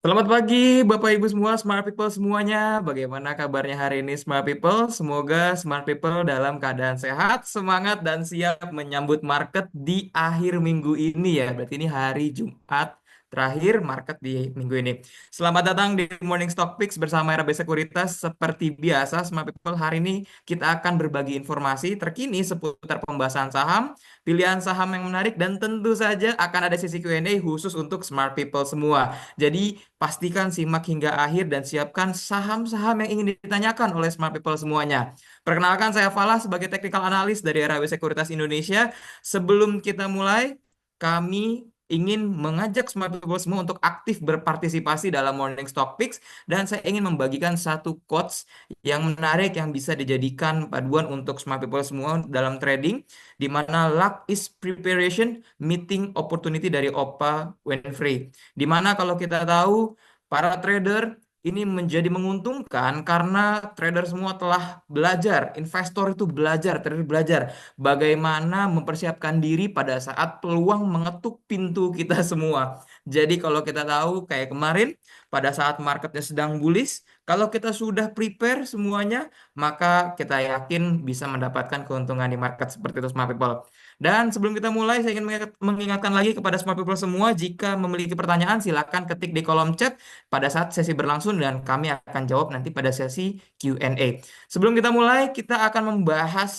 Selamat pagi, Bapak Ibu semua, Smart People semuanya. Bagaimana kabarnya hari ini, Smart People? Semoga Smart People dalam keadaan sehat, semangat, dan siap menyambut market di akhir minggu ini ya. Berarti ini hari Jumat terakhir market di minggu ini. Selamat datang di Morning Stock Picks bersama RB Sekuritas. Seperti biasa, Smart People, hari ini kita akan berbagi informasi terkini seputar pembahasan saham, pilihan saham yang menarik, dan tentu saja akan ada sesi Q&A khusus untuk Smart People semua. Jadi pastikan simak hingga akhir dan siapkan saham-saham yang ingin ditanyakan oleh Smart People semuanya. Perkenalkan, saya Falah sebagai technical analyst dari RAW Sekuritas Indonesia. Sebelum kita mulai, kami ingin mengajak Smart People semua untuk aktif berpartisipasi dalam Morning Stock Picks, dan saya ingin membagikan satu quotes yang menarik yang bisa dijadikan paduan untuk Smart People semua dalam trading, di mana luck is preparation meeting opportunity dari Oprah Winfrey. Di mana kalau kita tahu para trader ini menjadi menguntungkan karena trader semua telah belajar, investor itu belajar, trader belajar bagaimana mempersiapkan diri pada saat peluang mengetuk pintu kita semua. Jadi kalau kita tahu kayak kemarin pada saat marketnya sedang bullish, kalau kita sudah prepare semuanya, maka kita yakin bisa mendapatkan keuntungan di market seperti itu, smart people. Dan sebelum kita mulai, saya ingin mengingatkan lagi kepada smart people semua, jika memiliki pertanyaan, silakan ketik di kolom chat pada saat sesi berlangsung dan kami akan jawab nanti pada sesi Q&A. Sebelum kita mulai, kita akan membahas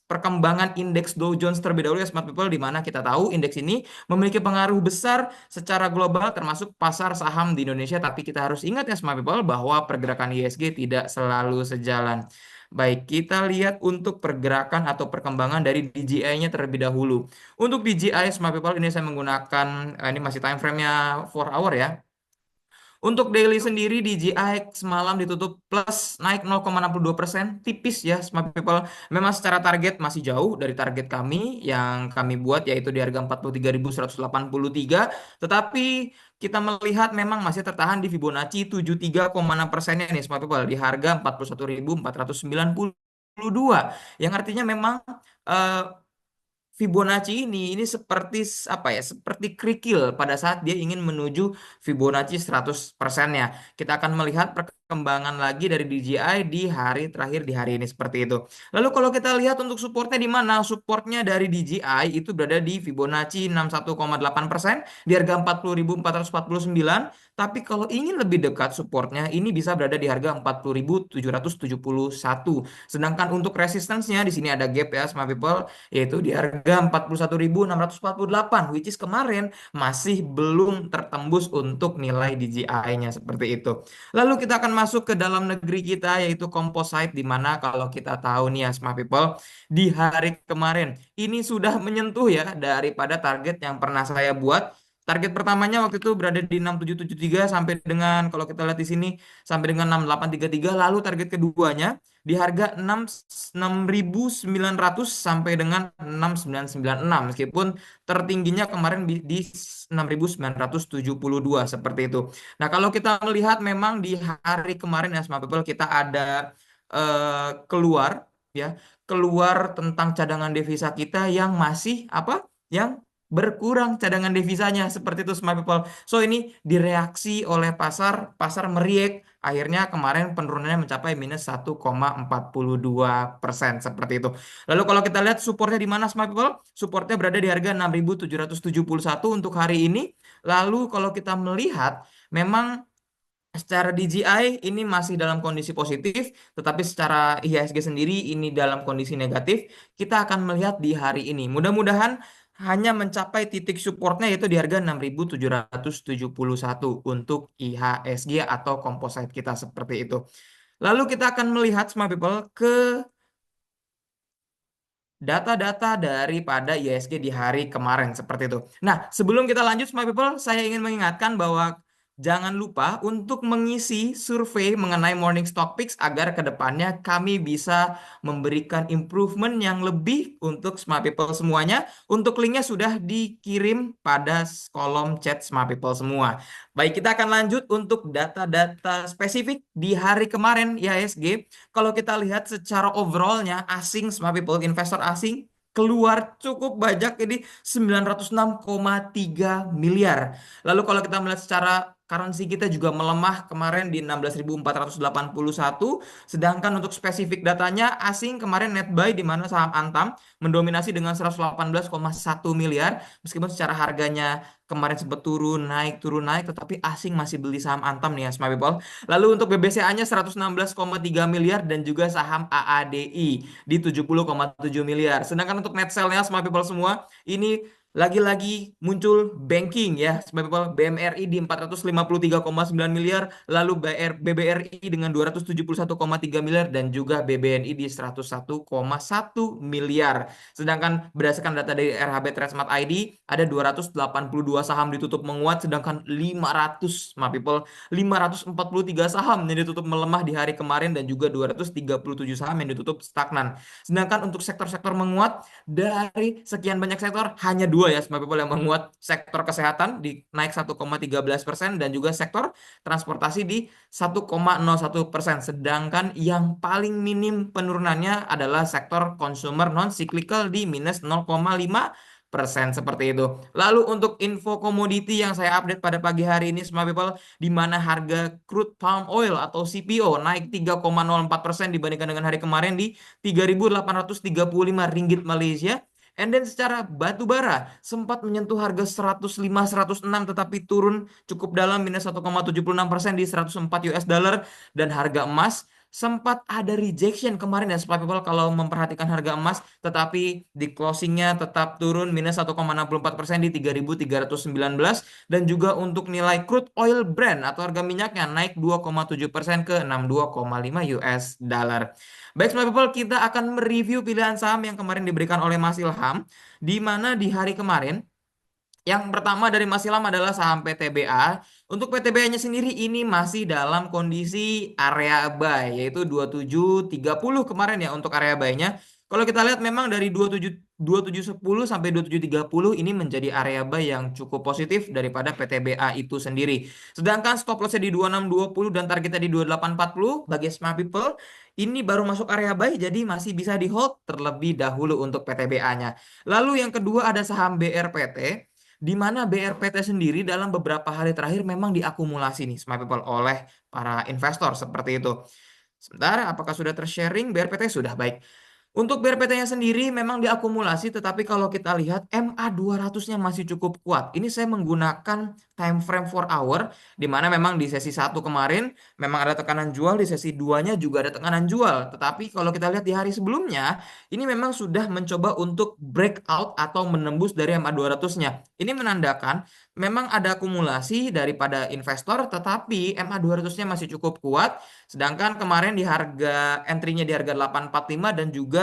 perkembangan indeks Dow Jones terlebih dahulu ya smart people, di mana kita tahu indeks ini memiliki pengaruh besar secara global termasuk pasar saham di Indonesia. Tapi kita harus ingat ya smart people bahwa pergerakan ISG tidak selalu sejalan. Baik, kita lihat untuk pergerakan atau perkembangan dari DJI-nya terlebih dahulu. Untuk DJI Smart People ini saya menggunakan, ini masih time frame-nya 4 hour ya. Untuk daily sendiri DJI semalam ditutup plus naik 0,62%, tipis ya smart people. Memang secara target masih jauh dari target kami yang kami buat yaitu di harga 43.183, tetapi kita melihat memang masih tertahan di Fibonacci 73,6%-nya nih smart people di harga 41.492, yang artinya memang eh, Fibonacci ini seperti apa ya? Seperti kerikil pada saat dia ingin menuju Fibonacci 100%-nya. Kita akan melihat perkembangan lagi dari DJI di hari terakhir di hari ini seperti itu. Lalu kalau kita lihat untuk supportnya di mana? Supportnya dari DJI itu berada di Fibonacci 61,8% di harga 40.449. Tapi kalau ingin lebih dekat supportnya ini bisa berada di harga 40.771. Sedangkan untuk resistance-nya di sini ada gap ya, smart people, yaitu di harga 41.648, which is kemarin masih belum tertembus untuk nilai DJI-nya seperti itu. Lalu kita akan masuk ke dalam negeri kita yaitu composite, di mana kalau kita tahu nih ya smart people, di hari kemarin ini sudah menyentuh ya daripada target yang pernah saya buat. Target pertamanya waktu itu berada di 6773 sampai dengan, kalau kita lihat di sini, sampai dengan 6833. Lalu target keduanya di harga 6.900 sampai dengan 6.996, meskipun tertingginya kemarin di 6.972 seperti itu. Nah, kalau kita melihat memang di hari kemarin ya smart people, kita ada keluar ya, keluar tentang cadangan devisa kita yang masih apa? Yang berkurang cadangan devisanya seperti itu smart people. So ini direaksi oleh pasar, pasar meriek. Akhirnya kemarin penurunannya mencapai minus 1,42% seperti itu. Lalu kalau kita lihat supportnya di mana smart people? Supportnya berada di harga 6.771 untuk hari ini. Lalu kalau kita melihat memang secara DJI ini masih dalam kondisi positif, tetapi secara IHSG sendiri ini dalam kondisi negatif. Kita akan melihat di hari ini. Mudah-mudahan hanya mencapai titik supportnya yaitu di harga 6.771 untuk IHSG atau composite kita seperti itu. Lalu kita akan melihat smart people ke data-data daripada IHSG di hari kemarin seperti itu. Nah, sebelum kita lanjut smart people, saya ingin mengingatkan bahwa jangan lupa untuk mengisi survei mengenai Morning Stock Picks agar kedepannya kami bisa memberikan improvement yang lebih untuk smart people semuanya. Untuk linknya sudah dikirim pada kolom chat smart people semua. Baik, kita akan lanjut untuk data-data spesifik di hari kemarin IHSG. Kalau kita lihat secara overallnya, asing, smart people, investor asing keluar cukup banyak, ini 906,3 miliar. Lalu kalau kita melihat secara currency kita juga melemah kemarin di 16.481. Sedangkan untuk spesifik datanya asing kemarin net buy di mana saham Antam mendominasi dengan 118,1 miliar meskipun secara harganya kemarin sempat turun naik tetapi asing masih beli saham Antam nih ya Smart People. Lalu untuk BBCA-nya 116,3 miliar dan juga saham AADI di 70,7 miliar. Sedangkan untuk net sale-nya Smart People semua ini lagi-lagi muncul banking ya, Smart People. BMRI di 453,9 miliar, lalu BBRI dengan 271,3 miliar dan juga BBNI di 101,1 miliar. Sedangkan berdasarkan data dari RHB Trade ID ada 282 saham ditutup menguat sedangkan 500 Smart People 543 saham yang ditutup melemah di hari kemarin dan juga 237 saham yang ditutup stagnan. Sedangkan untuk sektor-sektor menguat dari sekian banyak sektor hanya dua ya Smart People yang menguat, sektor kesehatan di naik 1,13% dan juga sektor transportasi di 1,01%. Sedangkan yang paling minim penurunannya adalah sektor consumer non cyclical di minus 0,5% seperti itu. Lalu untuk info komoditi yang saya update pada pagi hari ini Smart People, di mana harga crude palm oil atau CPO naik 3,04% dibandingkan dengan hari kemarin di 3.835 ringgit Malaysia. And then secara batu bara sempat menyentuh harga 105 106 tetapi turun cukup dalam minus 1,76% di 104 US dollar. Dan harga emas sempat ada rejection kemarin ya Smart People kalau memperhatikan harga emas, tetapi di closingnya tetap turun minus 1,64% di 3.319. Dan juga untuk nilai crude oil Brent atau harga minyaknya naik 2,7% ke 62,5 US dollar. Baik, Smart People, kita akan mereview pilihan saham yang kemarin diberikan oleh Mas Ilham, di mana di hari kemarin yang pertama dari Mas Ilham adalah saham PTBA. Untuk PTBA-nya sendiri ini masih dalam kondisi area buy, yaitu 27.30 kemarin ya untuk area buy-nya. Kalau kita lihat memang dari 27.10 sampai 27.30 ini menjadi area buy yang cukup positif daripada PTBA itu sendiri. Sedangkan stop loss-nya di 26.20 dan targetnya di 28.40 bagi Smart People. Ini baru masuk area buy, jadi masih bisa di hold terlebih dahulu untuk PTBA-nya. Lalu yang kedua ada saham BRPT, di mana BRPT sendiri dalam beberapa hari terakhir memang diakumulasi nih Smart People oleh para investor seperti itu. Sebentar, apakah sudah tersharing? BRPT sudah, baik. Untuk BRPT-nya sendiri memang diakumulasi, tetapi kalau kita lihat MA200-nya masih cukup kuat. Ini saya menggunakan time frame 4 hour, di mana memang di sesi 1 kemarin memang ada tekanan jual, di sesi 2-nya juga ada tekanan jual. Tetapi kalau kita lihat di hari sebelumnya, ini memang sudah mencoba untuk breakout atau menembus dari MA200-nya. Ini menandakan memang ada akumulasi daripada investor, tetapi MA200-nya masih cukup kuat. Sedangkan kemarin di harga entry-nya di harga 845 dan juga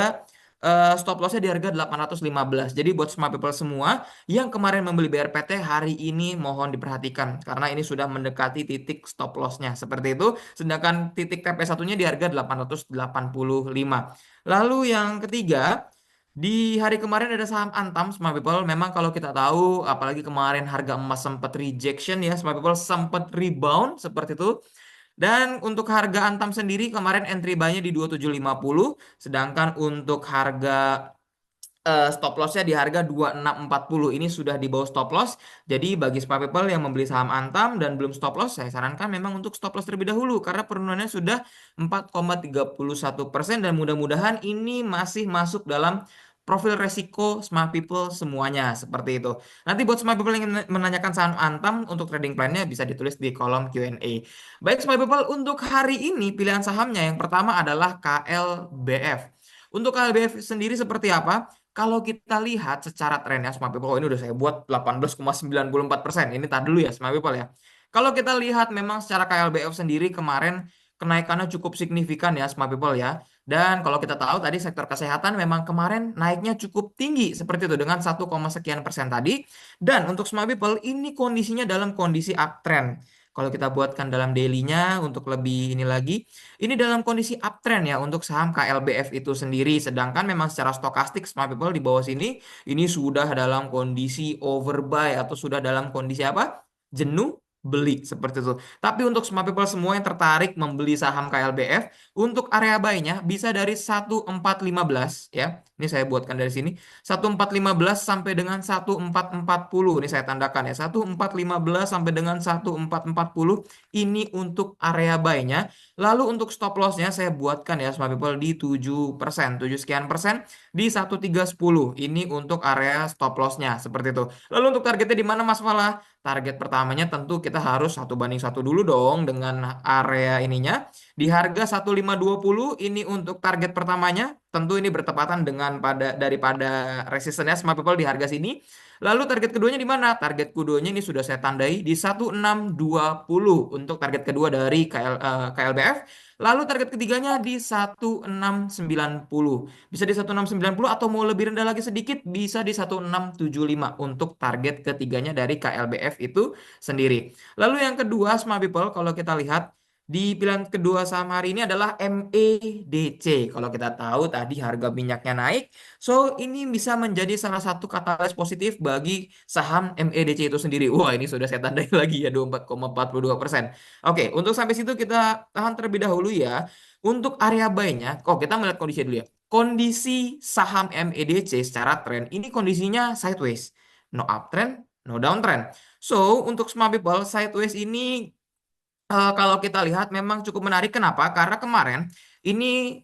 stop loss-nya di harga 815. Jadi buat Smart People semua yang kemarin membeli BRPT hari ini mohon diperhatikan karena ini sudah mendekati titik stop loss-nya seperti itu. Sedangkan titik TP1-nya di harga 885. Lalu yang ketiga, di hari kemarin ada saham Antam Smart People. Memang kalau kita tahu apalagi kemarin harga emas sempat rejection ya Smart People, sempat rebound seperti itu. Dan untuk harga Antam sendiri kemarin entry buy-nya di 2750, sedangkan untuk harga stop loss-nya di harga 2640. Ini sudah di bawah stop loss. Jadi bagi smart people yang membeli saham Antam dan belum stop loss, saya sarankan memang untuk stop loss terlebih dahulu karena penurunannya sudah 4,31% dan mudah-mudahan ini masih masuk dalam profil resiko smart people semuanya seperti itu. Nanti buat smart people yang ingin menanyakan saham Antam untuk trading plan-nya bisa ditulis di kolom Q&A. Baik smart people, untuk hari ini pilihan sahamnya yang pertama adalah KLBF. Untuk KLBF sendiri seperti apa? Kalau kita lihat secara trennya Smart People, oh ini udah saya buat 18,94%. Ini tar dulu ya Smart People ya. Kalau kita lihat memang secara KLBF sendiri kemarin kenaikannya cukup signifikan ya Smart People ya. Dan kalau kita tahu tadi sektor kesehatan memang kemarin naiknya cukup tinggi seperti itu dengan 1, sekian persen tadi. Dan untuk Smart People ini kondisinya dalam kondisi uptrend. Kalau kita buatkan dalam daily-nya untuk lebih ini lagi, ini dalam kondisi uptrend ya untuk saham KLBF itu sendiri. Sedangkan memang secara stokastik Smart People di bawah sini ini sudah dalam kondisi overbuy atau sudah dalam kondisi apa? Jenuh beli seperti itu. Tapi untuk smart people semua yang tertarik membeli saham KLBF, untuk area buy-nya bisa dari 1415 ya. Ini saya buatkan dari sini. 1415 sampai dengan 1440. Ini saya tandakan ya. 1415 sampai dengan 1440 ini untuk area buy-nya. Lalu untuk stop loss-nya saya buatkan ya smart people di 7%, 7 sekian persen di 1310. Ini untuk area stop loss-nya seperti itu. Lalu untuk targetnya di mana Mas Fala? Target pertamanya tentu kita harus 1 banding 1 dulu dong dengan area ininya. Di harga 1520 ini untuk target pertamanya. Tentu ini bertepatan dengan daripada resistennya smart people di harga sini. Lalu target keduanya di mana? Target keduanya ini sudah saya tandai di 1620 untuk target kedua dari KLBF. Lalu target ketiganya di 1690. Bisa di 1690 atau mau lebih rendah lagi sedikit bisa di 1675 untuk target ketiganya dari KLBF itu sendiri. Lalu yang kedua Smart People kalau kita lihat di pilihan kedua saham hari ini adalah MEDC. Kalau kita tahu tadi harga minyaknya naik, so ini bisa menjadi salah satu katalis positif bagi saham MEDC itu sendiri. Wah, ini sudah saya tandai lagi ya 24,42%. Oke, untuk sampai situ kita tahan terlebih dahulu ya. Untuk area buy-nya, kok kita melihat kondisi dulu ya. Kondisi saham MEDC secara tren ini kondisinya sideways, no uptrend, no downtrend. So untuk smart people sideways ini kalau kita lihat memang cukup menarik. Kenapa? Karena kemarin ini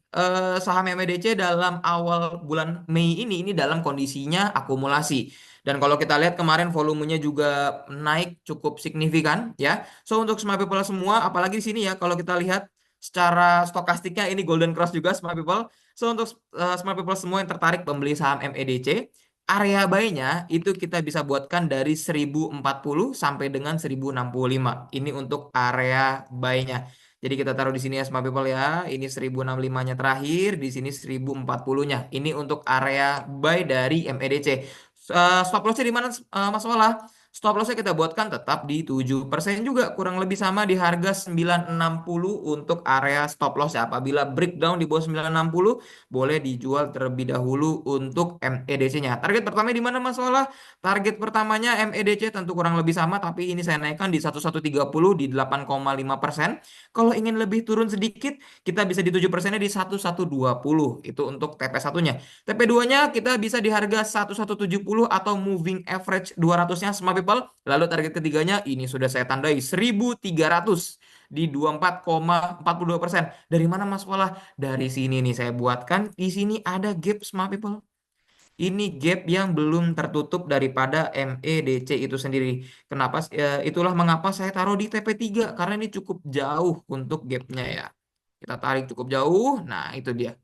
saham MEDC dalam awal bulan Mei ini dalam kondisinya akumulasi. Dan kalau kita lihat kemarin volumenya juga naik cukup signifikan ya. So untuk smart people semua, apalagi di sini ya kalau kita lihat secara stokastiknya ini golden cross juga smart people. So untuk smart people semua yang tertarik membeli saham MEDC, area buy-nya itu kita bisa buatkan dari 1040 sampai dengan 1065. Ini untuk area buy-nya. Jadi kita taruh di sini ya Smart People ya. Ini 1065-nya terakhir, di sini 1040-nya. Ini untuk area buy dari MEDC. Stop loss-nya di mana Mas Wala? Stop loss-nya kita buatkan tetap di 7% juga. Kurang lebih sama di harga 960 untuk area stop loss ya. Apabila breakdown di bawah 960 boleh dijual terlebih dahulu untuk MEDC-nya. Target pertama di mana Mas Olah? Target pertamanya MEDC tentu kurang lebih sama, tapi ini saya naikkan di 1130 di 8,5%. Kalau ingin lebih turun sedikit, kita bisa di 7%-nya di 1120. Itu untuk TP1-nya. TP2-nya kita bisa di harga 1170 atau moving average 200-nya Smart People. Lalu target ketiganya ini sudah saya tandai 1300 di 24,42%. Dari mana Mas Pola? Dari sini nih saya buatkan. Di sini ada gap Smart People. Ini gap yang belum tertutup daripada MEDC itu sendiri. Kenapa? Itulah mengapa saya taruh di TP3 karena ini cukup jauh untuk gapnya ya. Kita tarik cukup jauh. Nah, itu dia.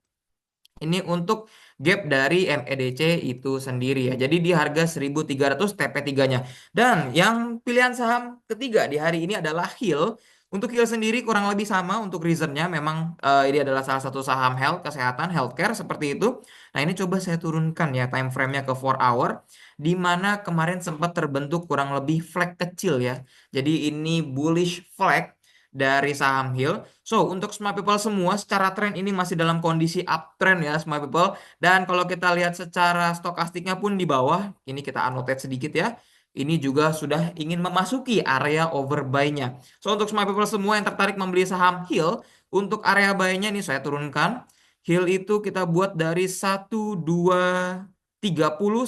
Ini untuk gap dari MEDC itu sendiri ya. Jadi di harga 1300 TP3-nya. Dan yang pilihan saham ketiga di hari ini adalah HIL. Untuk HIL sendiri kurang lebih sama untuk reasonnya. Memang ini adalah salah satu saham health, kesehatan, healthcare seperti itu. Nah ini coba saya turunkan ya time frame-nya ke 4 hour. Di mana kemarin sempat terbentuk kurang lebih flag kecil ya. Jadi ini bullish flag dari saham HIL. So, untuk smart people semua secara tren ini masih dalam kondisi uptrend ya smart people. Dan kalau kita lihat secara stokastiknya pun di bawah, ini kita annotate sedikit ya. Ini juga sudah ingin memasuki area overbuy-nya. So, untuk smart people semua yang tertarik membeli saham HIL, untuk area buy-nya ini saya turunkan. HIL itu kita buat dari 1230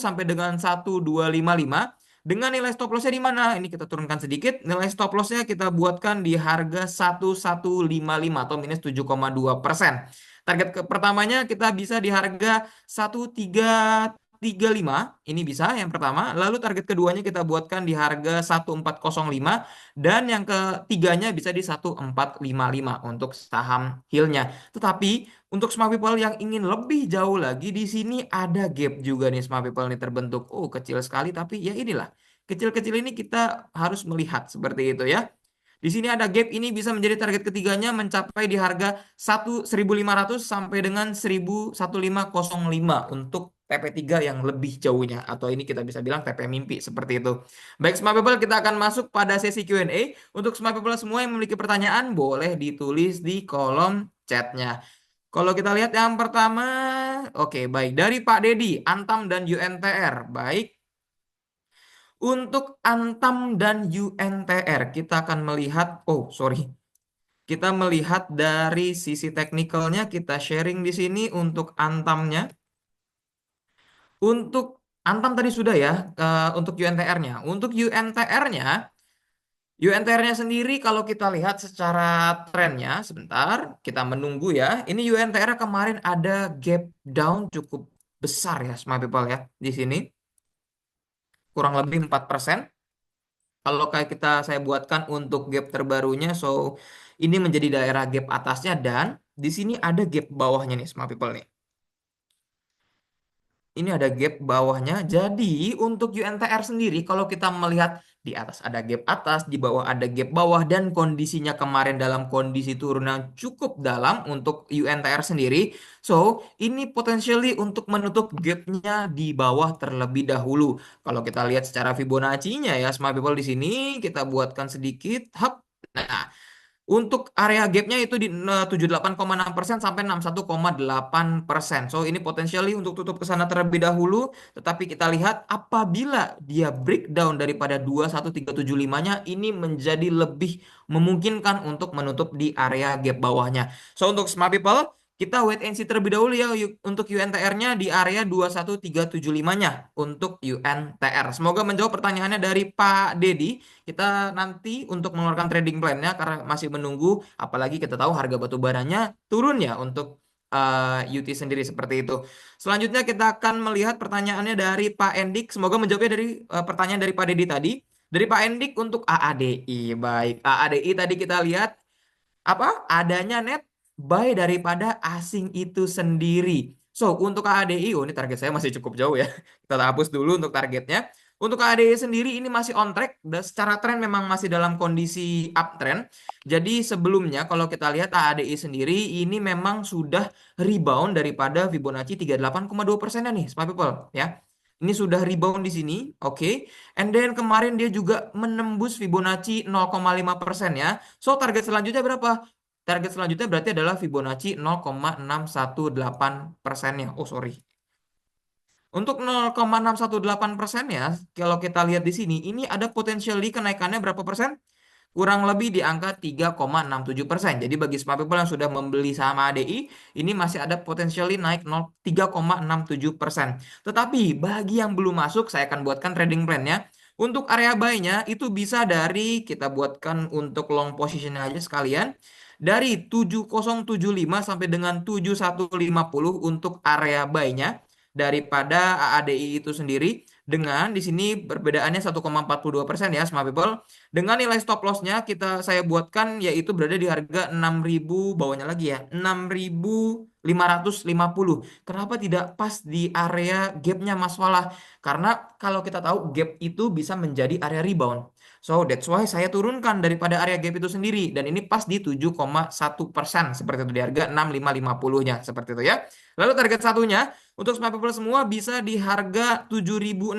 sampai dengan 1255. Dengan nilai stop loss-nya di mana? Ini kita turunkan sedikit. Nilai stop loss-nya kita buatkan di harga 1155 atau minus 7,2%. Target pertamanya kita bisa di harga 1335. Ini bisa yang pertama. Lalu target keduanya kita buatkan di harga 1405 dan yang ketiganya bisa di 1455 untuk saham HIL-nya. Tetapi untuk smart people yang ingin lebih jauh lagi, di sini ada gap juga nih smart people nih terbentuk. Oh, kecil sekali tapi ya inilah. Kecil-kecil ini kita harus melihat seperti itu ya. Di sini ada gap ini bisa menjadi target ketiganya mencapai di harga 1.500 sampai dengan 1.1505 untuk TP3 yang lebih jauhnya atau ini kita bisa bilang TP mimpi seperti itu. Baik Smart People, kita akan masuk pada sesi Q&A. Untuk Smart People semua yang memiliki pertanyaan boleh ditulis di kolom chatnya. Kalau kita lihat yang pertama, oke baik dari Pak Dedi, Antam dan UNTR. Baik. Untuk Antam dan UNTR, kita akan melihat, oh sorry, kita melihat dari sisi teknikalnya, kita sharing di sini untuk Antamnya. Untuk Antam tadi sudah ya, untuk UNTR-nya. Untuk UNTR-nya sendiri kalau kita lihat secara trennya, sebentar, kita menunggu ya. Ini UNTR kemarin ada gap down cukup besar ya, smart people ya, di sini. Kurang lebih 4%. Kalau kayak saya buatkan untuk gap terbarunya, so ini menjadi daerah gap atasnya dan di sini ada gap bawahnya nih, smart people nih. Ini ada gap bawahnya. Jadi untuk UNTR sendiri kalau kita melihat di atas ada gap atas, di bawah ada gap bawah dan kondisinya kemarin dalam kondisi turun yang cukup dalam untuk UNTR sendiri. So, ini potentially untuk menutup gapnya di bawah terlebih dahulu. Kalau kita lihat secara Fibonacci-nya ya, smart people di sini kita buatkan sedikit. Hap. Nah, untuk area gapnya itu di 78,6% sampai 61,8%. So ini potensial untuk tutup ke sana terlebih dahulu. Tetapi kita lihat apabila dia breakdown daripada 21375-nya ini menjadi lebih memungkinkan untuk menutup di area gap bawahnya. So untuk smart people kita wait and see terlebih dahulu ya untuk UNTR-nya di area 21375-nya untuk UNTR. Semoga menjawab pertanyaannya dari Pak Dedi. Kita nanti untuk mengeluarkan trading plan-nya karena masih menunggu, apalagi kita tahu harga batu baranya turun ya untuk UT sendiri seperti itu. Selanjutnya kita akan melihat pertanyaannya dari Pak Endik. Semoga menjawabnya dari pertanyaan dari Pak Dedi tadi. Dari Pak Endik untuk AADI. Baik, AADI tadi kita lihat apa adanya net buy daripada asing itu sendiri. So, untuk KADI, oh ini target saya masih cukup jauh ya. Kita hapus dulu untuk targetnya. Untuk KADI sendiri ini masih on track dan secara tren memang masih dalam kondisi uptrend. Jadi sebelumnya kalau kita lihat AADI sendiri ini memang sudah rebound daripada Fibonacci 38,2% nih, smart people ya. Ini sudah rebound di sini, oke. And then kemarin dia juga menembus Fibonacci 0,5% ya. So, target selanjutnya berapa? Target selanjutnya berarti adalah Fibonacci 0,618%-nya. Oh, sorry. Untuk 0,618% ya, kalau kita lihat di sini, ini ada potensial di kenaikannya berapa persen? Kurang lebih di angka 3,67%. Jadi bagi smart people yang sudah membeli saham ADI, ini masih ada potensial naik 3,67%. Tetapi bagi yang belum masuk, saya akan buatkan trading plan-nya. Untuk area buy-nya itu bisa dari kita buatkan untuk long position aja sekalian. Dari 7075 sampai dengan 7150 untuk area buy-nya daripada AADI itu sendiri dengan di sini perbedaannya 1,42% ya smart people. Dengan nilai stop loss-nya saya buatkan yaitu berada di harga 6.000 bawahnya lagi ya. 6.550. Kenapa tidak pas di area gap-nya Mas Falah? Karena kalau kita tahu gap itu bisa menjadi area rebound. So that's why saya turunkan daripada area gap itu sendiri dan ini pas di 7,1% seperti itu di harga 6.550-nya seperti itu ya. Lalu target satunya untuk smart people semua bisa di harga 7.600.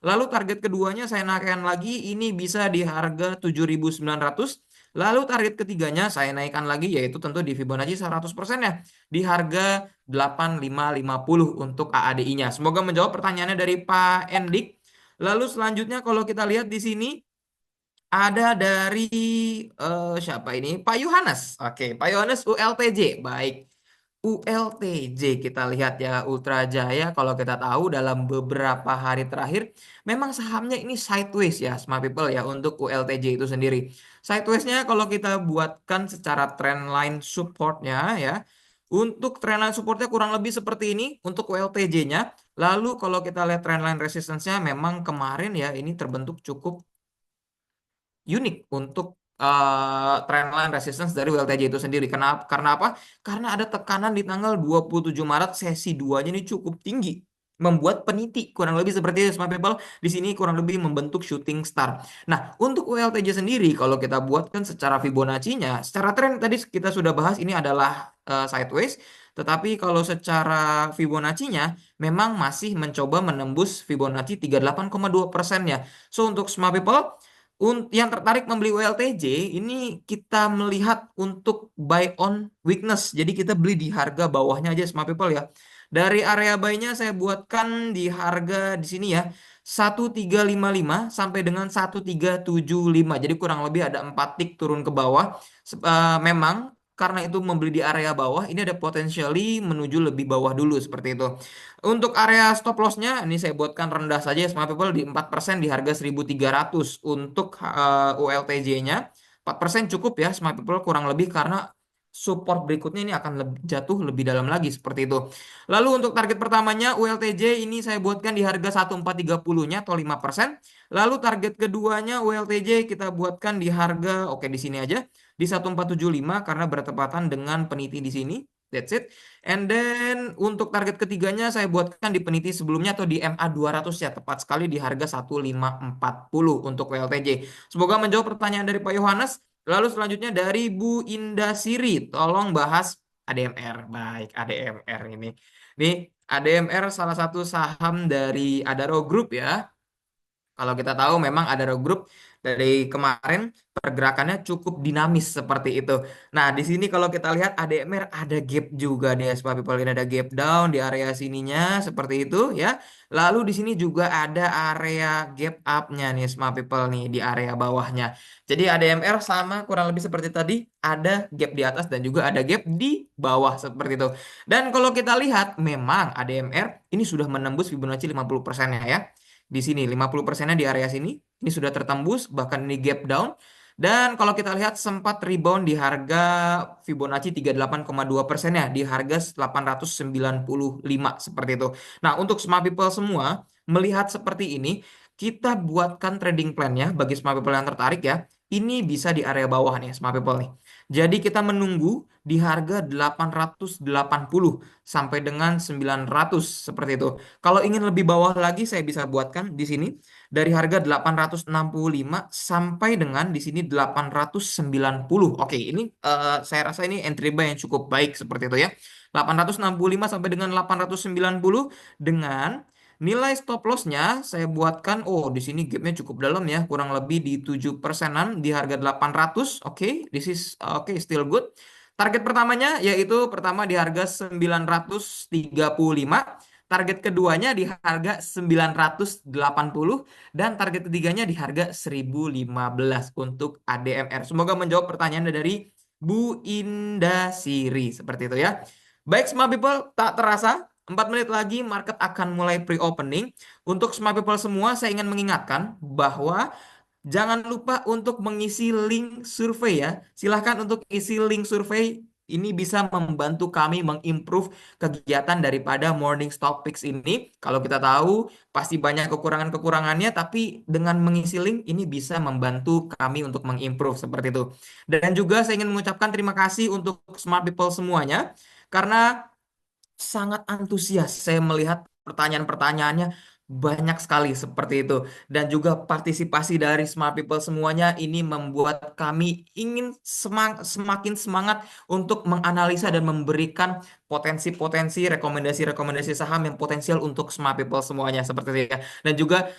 Lalu target keduanya saya naikkan lagi ini bisa di harga 7.900. Lalu target ketiganya saya naikkan lagi yaitu tentu di Fibonacci 100% ya di harga 8.550 untuk AADI-nya. Semoga menjawab pertanyaannya dari Pak Endik. Lalu selanjutnya kalau kita lihat di sini ada dari siapa ini? Pak Yohanes. Oke, Pak Yohanes ULTJ. Baik. ULTJ kita lihat ya Ultra Jaya kalau kita tahu dalam beberapa hari terakhir memang sahamnya ini sideways ya smart people ya untuk ULTJ itu sendiri. Sidewaysnya kalau kita buatkan secara trendline supportnya ya. Untuk trendline supportnya kurang lebih seperti ini untuk ULTJ-nya. Lalu kalau kita lihat trendline resistance-nya memang kemarin ya ini terbentuk cukup unik untuk trendline resistance dari WLTJ itu sendiri. Kenapa? Karena apa? Karena ada tekanan di tanggal 27 Maret sesi 2-nya ini cukup tinggi. Membuat peniti kurang lebih seperti itu smart people di sini kurang lebih membentuk shooting star. Nah, untuk WLTJ sendiri kalau kita buatkan secara Fibonacci-nya, secara tren tadi kita sudah bahas ini adalah sideways, tetapi kalau secara Fibonacci-nya memang masih mencoba menembus Fibonacci 38,2%-nya. So untuk smart people yang tertarik membeli WLTJ ini kita melihat untuk buy on weakness. Jadi kita beli di harga bawahnya aja smart people ya. Dari area buy-nya saya buatkan di harga di sini ya 1355 sampai dengan 1375. Jadi kurang lebih ada 4 tik turun ke bawah. Memang karena itu membeli di area bawah, ini ada potentially menuju lebih bawah dulu seperti itu. Untuk area stop lossnya, ini saya buatkan rendah saja smart people di 4% di harga 1300. Untuk ULTJ-nya 4% cukup ya smart people kurang lebih, karena support berikutnya ini akan jatuh lebih dalam lagi seperti itu. Lalu untuk target pertamanya ULTJ ini saya buatkan di harga 1430-nya atau 5%. Lalu target keduanya ULTJ kita buatkan di harga, oke, di sini aja di 1475 karena bertepatan dengan peniti di sini. That's it. And then untuk target ketiganya saya buatkan di peniti sebelumnya atau di MA 200 ya, tepat sekali di harga 1540 untuk WLTJ. Semoga menjawab pertanyaan dari Pak Yohanes. Lalu selanjutnya dari Bu Indah Siri, tolong bahas ADMR. Baik, ADMR ini. Nih, ADMR salah satu saham dari Adaro Group ya. Kalau kita tahu memang ada Group dari kemarin pergerakannya cukup dinamis seperti itu. Nah, di sini kalau kita lihat ADMR ada gap juga nih Smart People, ini ada gap down di area sininya seperti itu ya. Lalu di sini juga ada area gap up-nya nih Smart People nih di area bawahnya. Jadi ADMR sama kurang lebih seperti tadi, ada gap di atas dan juga ada gap di bawah seperti itu. Dan kalau kita lihat memang ADMR ini sudah menembus Fibonacci 50%-nya ya. Di sini 50%-nya di area sini. Ini sudah tertembus, bahkan ini gap down. Dan kalau kita lihat sempat rebound di harga Fibonacci 38,2%-nya di harga 895 seperti itu. Nah, untuk smart people semua melihat seperti ini, kita buatkan trading plan ya bagi smart people yang tertarik ya. Ini bisa di area bawah nih smart people nih. Jadi kita menunggu di harga 880 sampai dengan 900 seperti itu. Kalau ingin lebih bawah lagi saya bisa buatkan di sini dari harga 865 sampai dengan di sini 890. Oke, ini saya rasa ini entry buy yang cukup baik seperti itu ya. 865 sampai dengan 890 dengan nilai stop lossnya saya buatkan, oh di sini gapnya cukup dalam ya, kurang lebih di 7%-an di harga 800. Oke, this is oke, still good. Target pertamanya yaitu pertama di harga 935, target keduanya di harga 980, dan target ketiganya di harga 1015 untuk ADMR. Semoga menjawab pertanyaan dari Bu Indah Siri seperti itu ya. Baik smart people, tak terasa 4 menit lagi market akan mulai pre-opening. Untuk smart people semua saya ingin mengingatkan bahwa jangan lupa untuk mengisi link survei ya. Silahkan untuk isi link survei. Ini bisa membantu kami mengimprove kegiatan daripada Morning Stock Picks ini. Kalau kita tahu pasti banyak kekurangan-kekurangannya, tapi dengan mengisi link ini bisa membantu kami untuk mengimprove seperti itu. Dan juga saya ingin mengucapkan terima kasih untuk smart people semuanya, karena sangat antusias saya melihat pertanyaan-pertanyaannya banyak sekali seperti itu, dan juga partisipasi dari smart people semuanya ini membuat kami ingin semakin semangat untuk menganalisa dan memberikan potensi-potensi rekomendasi-rekomendasi saham yang potensial untuk smart people semuanya seperti itu ya. Dan juga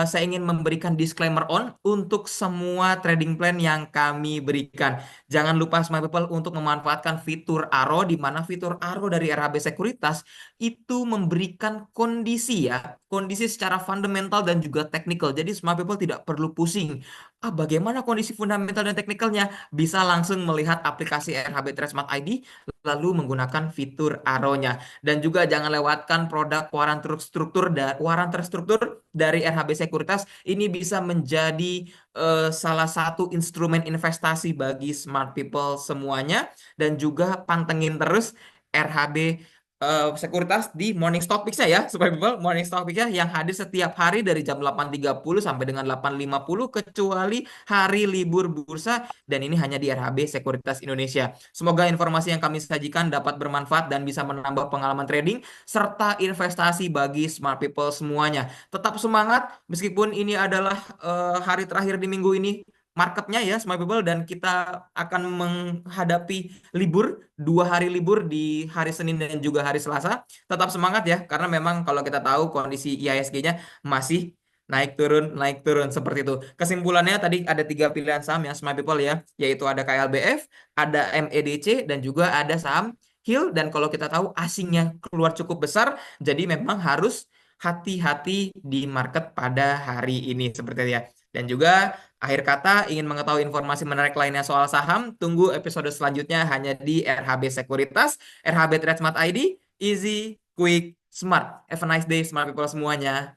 saya ingin memberikan disclaimer untuk semua trading plan yang kami berikan. Jangan lupa smart people untuk memanfaatkan fitur ARO, di mana fitur ARO dari RHB Sekuritas itu memberikan kondisi ya, kondisi secara fundamental dan juga teknikal. Jadi smart people tidak perlu pusing. Bagaimana kondisi fundamental dan teknikalnya? Bisa langsung melihat aplikasi RHB Trade ID lalu menggunakan fitur ARO-nya. Dan juga jangan lewatkan produk waran terstruktur dari RHB Sekuritas. Ini bisa menjadi salah satu instrumen investasi bagi smart people semuanya. Dan juga pantengin terus RHB Sekuritas di Morning Stock Picks-nya ya, Smart People. Morning Stock Picks-nya yang hadir setiap hari dari jam 8.30 sampai dengan 8.50 kecuali hari libur bursa, dan ini hanya di RHB Sekuritas Indonesia. Semoga informasi yang kami sajikan dapat bermanfaat dan bisa menambah pengalaman trading serta investasi bagi smart people semuanya. Tetap semangat meskipun ini adalah hari terakhir di minggu ini marketnya ya smart people, dan kita akan menghadapi libur, 2 hari libur di hari Senin dan juga hari Selasa. Tetap semangat ya, karena memang kalau kita tahu kondisi IHSG-nya masih naik turun seperti itu. Kesimpulannya tadi ada 3 pilihan saham ya smart people ya, yaitu ada KLBF, ada MEDC, dan juga ada saham HIL. Dan kalau kita tahu asingnya keluar cukup besar, jadi memang harus hati-hati di market pada hari ini seperti itu ya. Dan juga akhir kata ingin mengetahui informasi menarik lainnya soal saham, tunggu episode selanjutnya hanya di RHB Sekuritas, RHB Trade Smart ID, easy, quick, smart. Have a nice day, smart people semuanya.